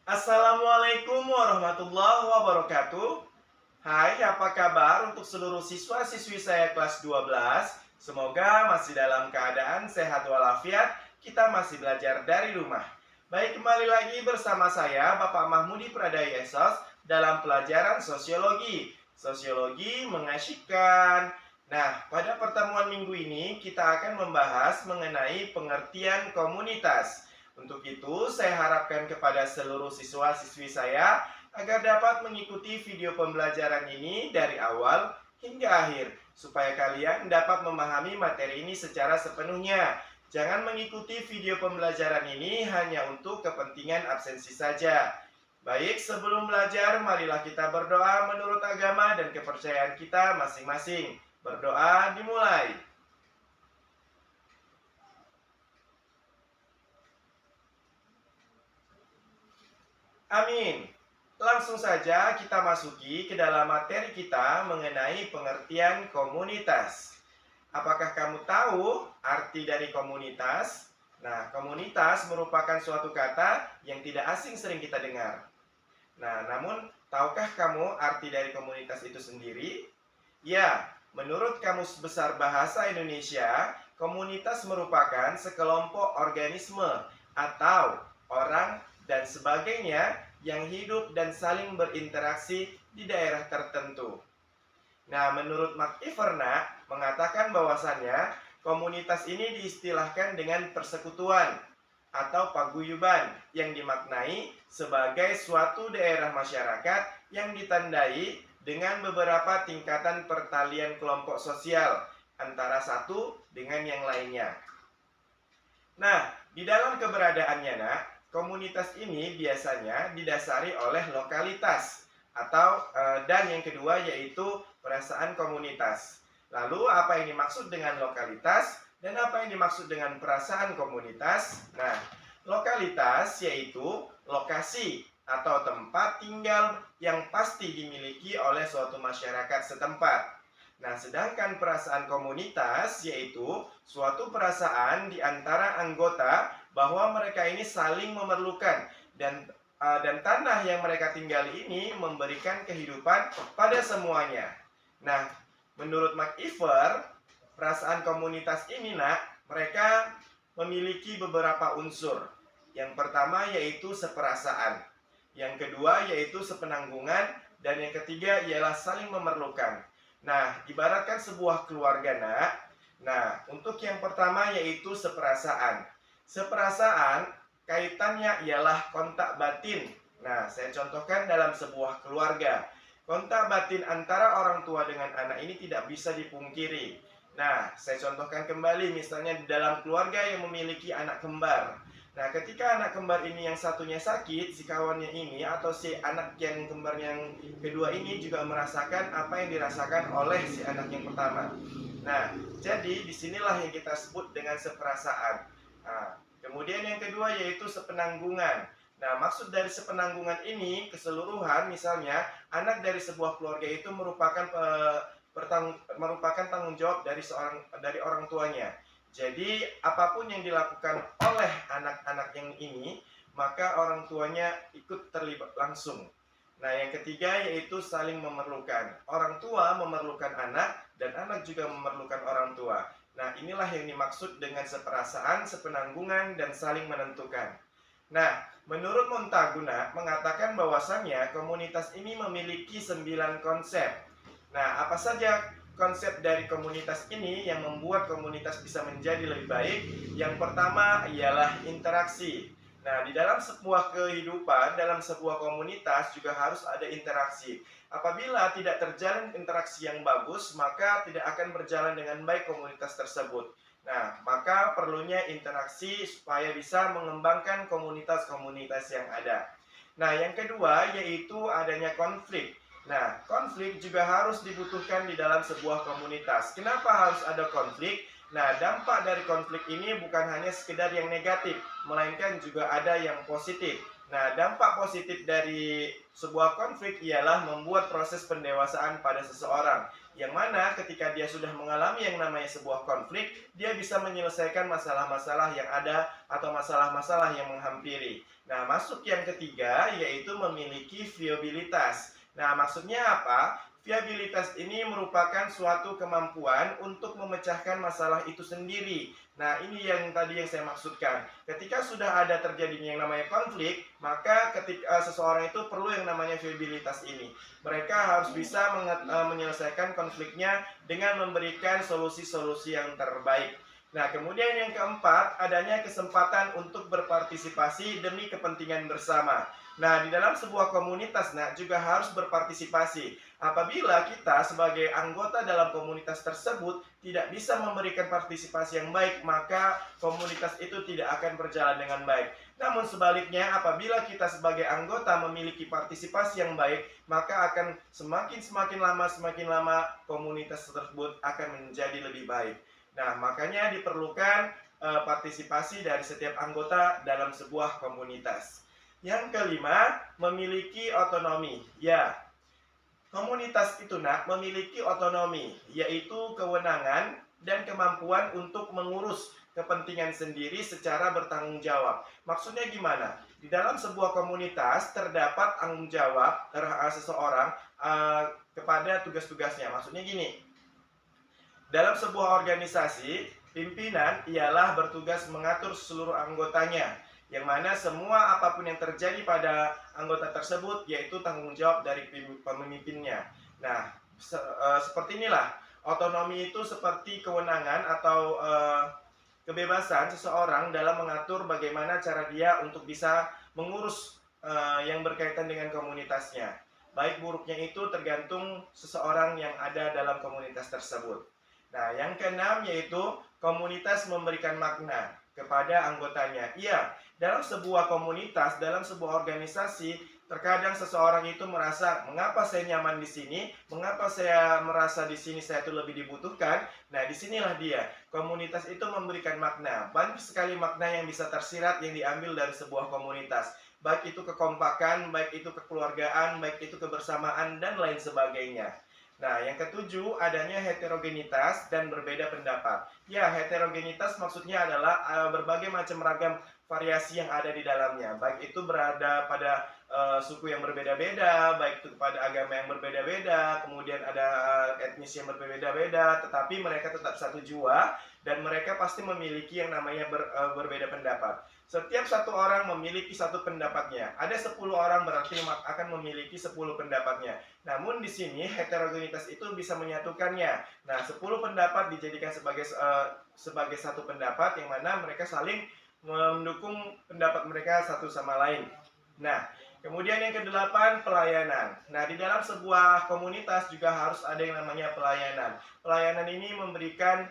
Assalamualaikum warahmatullahi wabarakatuh. Hai, apa kabar untuk seluruh siswa-siswi saya kelas 12? Semoga masih dalam keadaan sehat walafiat. Kita masih belajar dari rumah. Baik, kembali lagi bersama saya Bapak Mahmudi Pradaya Yesos dalam pelajaran sosiologi. Sosiologi mengasyikkan. Nah, pada pertemuan minggu ini kita akan membahas mengenai pengertian komunitas. Untuk itu, saya harapkan kepada seluruh siswa-siswi saya agar dapat mengikuti video pembelajaran ini dari awal hingga akhir, supaya kalian dapat memahami materi ini secara sepenuhnya. Jangan mengikuti video pembelajaran ini hanya untuk kepentingan absensi saja. Baik, sebelum belajar, marilah kita berdoa menurut agama dan kepercayaan kita masing-masing. Berdoa dimulai. Amin. Langsung saja kita masuki ke dalam materi kita mengenai pengertian komunitas. Apakah kamu tahu arti dari komunitas? Nah, komunitas merupakan suatu kata yang tidak asing sering kita dengar. Nah, namun tahukah kamu arti dari komunitas itu sendiri? Ya, menurut Kamus Besar Bahasa Indonesia, komunitas merupakan sekelompok organisme atau orang dan sebagainya yang hidup dan saling berinteraksi di daerah tertentu. Nah, menurut Mark Iverna mengatakan bahwasannya komunitas ini diistilahkan dengan persekutuan atau paguyuban yang dimaknai sebagai suatu daerah masyarakat yang ditandai dengan beberapa tingkatan pertalian kelompok sosial antara satu dengan yang lainnya. Nah, di dalam keberadaannya, nak, komunitas ini biasanya didasari oleh lokalitas atau dan yang kedua yaitu perasaan komunitas. Lalu apa yang dimaksud dengan lokalitas dan apa yang dimaksud dengan perasaan komunitas? Nah, lokalitas yaitu lokasi atau tempat tinggal yang pasti dimiliki oleh suatu masyarakat setempat. Nah, sedangkan perasaan komunitas yaitu suatu perasaan di antara anggota bahwa mereka ini saling memerlukan dan tanah yang mereka tinggali ini memberikan kehidupan pada semuanya. Nah, menurut McIver, perasaan komunitas ini, nak, mereka memiliki beberapa unsur. Yang pertama yaitu seperasaan, yang kedua yaitu sepenanggungan, dan yang ketiga ialah saling memerlukan. Nah, ibaratkan sebuah keluarga, nak. Nah, untuk yang pertama yaitu seperasaan. Seperasaan kaitannya ialah kontak batin. Nah, saya contohkan dalam sebuah keluarga. Kontak batin antara orang tua dengan anak ini tidak bisa dipungkiri. Nah, saya contohkan kembali misalnya di dalam keluarga yang memiliki anak kembar. Nah, ketika anak kembar ini yang satunya sakit, si kawannya ini atau si anak yang kembar yang kedua ini juga merasakan apa yang dirasakan oleh si anak yang pertama. Nah, jadi disinilah yang kita sebut dengan seperasaan. Nah, kemudian yang kedua yaitu sepenanggungan. Nah, maksud dari sepenanggungan ini keseluruhan, misalnya anak dari sebuah keluarga itu merupakan tanggung jawab dari orang tuanya. Jadi apapun yang dilakukan oleh anak-anak yang ini, maka orang tuanya ikut terlibat langsung. Nah, yang ketiga yaitu saling memerlukan. Orang tua memerlukan anak dan anak juga memerlukan orang tua. Nah, inilah yang dimaksud dengan seperasaan, sepenanggungan, dan saling menentukan. Nah, menurut Montaguna mengatakan bahwasannya komunitas ini memiliki 9 konsep. Nah, apa saja konsep dari komunitas ini yang membuat komunitas bisa menjadi lebih baik? Yang pertama ialah interaksi. Nah, di dalam sebuah kehidupan, dalam sebuah komunitas juga harus ada interaksi. Apabila tidak terjalin interaksi yang bagus, maka tidak akan berjalan dengan baik komunitas tersebut. Nah, maka perlunya interaksi supaya bisa mengembangkan komunitas-komunitas yang ada. Nah, yang kedua yaitu adanya konflik. Nah, konflik juga harus dibutuhkan di dalam sebuah komunitas. Kenapa harus ada konflik? Nah, dampak dari konflik ini bukan hanya sekedar yang negatif, melainkan juga ada yang positif. Nah, dampak positif dari sebuah konflik ialah membuat proses pendewasaan pada seseorang. Yang mana ketika dia sudah mengalami yang namanya sebuah konflik, dia bisa menyelesaikan masalah-masalah yang ada atau masalah-masalah yang menghampiri. Nah, masuk yang ketiga yaitu memiliki viabilitas. Nah, maksudnya apa? Viabilitas ini merupakan suatu kemampuan untuk memecahkan masalah itu sendiri. Nah, ini yang tadi yang saya maksudkan. Ketika sudah ada terjadinya yang namanya konflik, maka ketika seseorang itu perlu yang namanya viabilitas ini. Mereka harus bisa menyelesaikan konfliknya dengan memberikan solusi-solusi yang terbaik. Nah, kemudian yang keempat, adanya kesempatan untuk berpartisipasi demi kepentingan bersama. Nah, di dalam sebuah komunitas, juga harus berpartisipasi. Apabila kita sebagai anggota dalam komunitas tersebut tidak bisa memberikan partisipasi yang baik, maka komunitas itu tidak akan berjalan dengan baik. Namun sebaliknya, apabila kita sebagai anggota memiliki partisipasi yang baik, maka akan semakin lama komunitas tersebut akan menjadi lebih baik. Nah, makanya diperlukan partisipasi dari setiap anggota dalam sebuah komunitas. Yang kelima, memiliki otonomi. Ya, komunitas itu memiliki otonomi, yaitu kewenangan dan kemampuan untuk mengurus kepentingan sendiri secara bertanggung jawab. Maksudnya gimana? Di dalam sebuah komunitas terdapat tanggung jawab seseorang kepada tugas-tugasnya. Maksudnya gini, dalam sebuah organisasi, pimpinan ialah bertugas mengatur seluruh anggotanya, yang mana semua apapun yang terjadi pada anggota tersebut yaitu tanggung jawab dari pemimpinnya. Nah, seperti inilah otonomi itu seperti kewenangan atau kebebasan seseorang dalam mengatur bagaimana cara dia untuk bisa mengurus yang berkaitan dengan komunitasnya. Baik buruknya itu tergantung seseorang yang ada dalam komunitas tersebut. Nah, yang keenam yaitu komunitas memberikan makna kepada anggotanya. Iya, dalam sebuah komunitas, dalam sebuah organisasi, terkadang seseorang itu merasa, mengapa saya nyaman di sini? Mengapa saya merasa di sini saya itu lebih dibutuhkan? Nah, disinilah dia. Komunitas itu memberikan makna. Banyak sekali makna yang bisa tersirat yang diambil dari sebuah komunitas. Baik itu kekompakan, baik itu kekeluargaan, baik itu kebersamaan, dan lain sebagainya. Nah, yang ketujuh, adanya heterogenitas dan berbeda pendapat. Ya, heterogenitas maksudnya adalah berbagai macam ragam variasi yang ada di dalamnya. Baik itu berada pada suku yang berbeda-beda, baik itu kepada agama yang berbeda-beda, kemudian ada etnis yang berbeda-beda, tetapi mereka tetap satu jua dan mereka pasti memiliki yang namanya berbeda pendapat. Setiap satu orang memiliki satu pendapatnya. Ada 10 orang berarti akan memiliki 10 pendapatnya. Namun di sini heterogenitas itu bisa menyatukannya. Nah, 10 pendapat dijadikan sebagai satu pendapat yang mana mereka saling mendukung pendapat mereka satu sama lain. Nah, kemudian yang kedelapan, pelayanan. Nah, di dalam sebuah komunitas juga harus ada yang namanya pelayanan. Pelayanan ini memberikan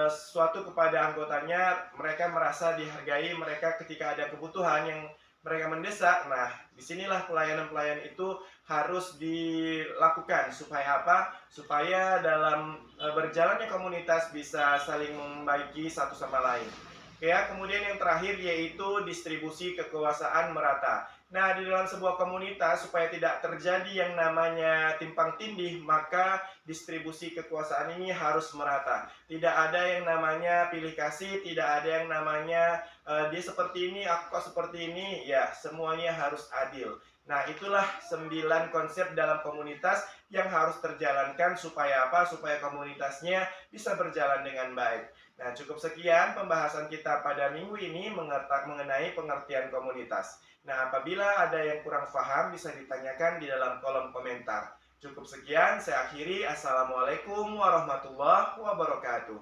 sesuatu kepada anggotanya, mereka merasa dihargai, mereka ketika ada kebutuhan yang mereka mendesak. Nah, disinilah pelayanan-pelayanan itu harus dilakukan. Supaya apa? Supaya dalam berjalannya komunitas bisa saling membaiki satu sama lain. Ya, kemudian yang terakhir yaitu distribusi kekuasaan merata. Nah, di dalam sebuah komunitas supaya tidak terjadi yang namanya timpang tindih, maka distribusi kekuasaan ini harus merata. Tidak ada yang namanya pilih kasih, tidak ada yang namanya dia seperti ini, aku kok seperti ini. Ya, semuanya harus adil. Nah, itulah 9 konsep dalam komunitas yang harus terjalankan supaya apa? Supaya komunitasnya bisa berjalan dengan baik. Nah, cukup sekian pembahasan kita pada minggu ini mengenai pengertian komunitas. Nah, apabila ada yang kurang paham bisa ditanyakan di dalam kolom komentar. Cukup sekian, saya akhiri. Assalamualaikum warahmatullahi wabarakatuh.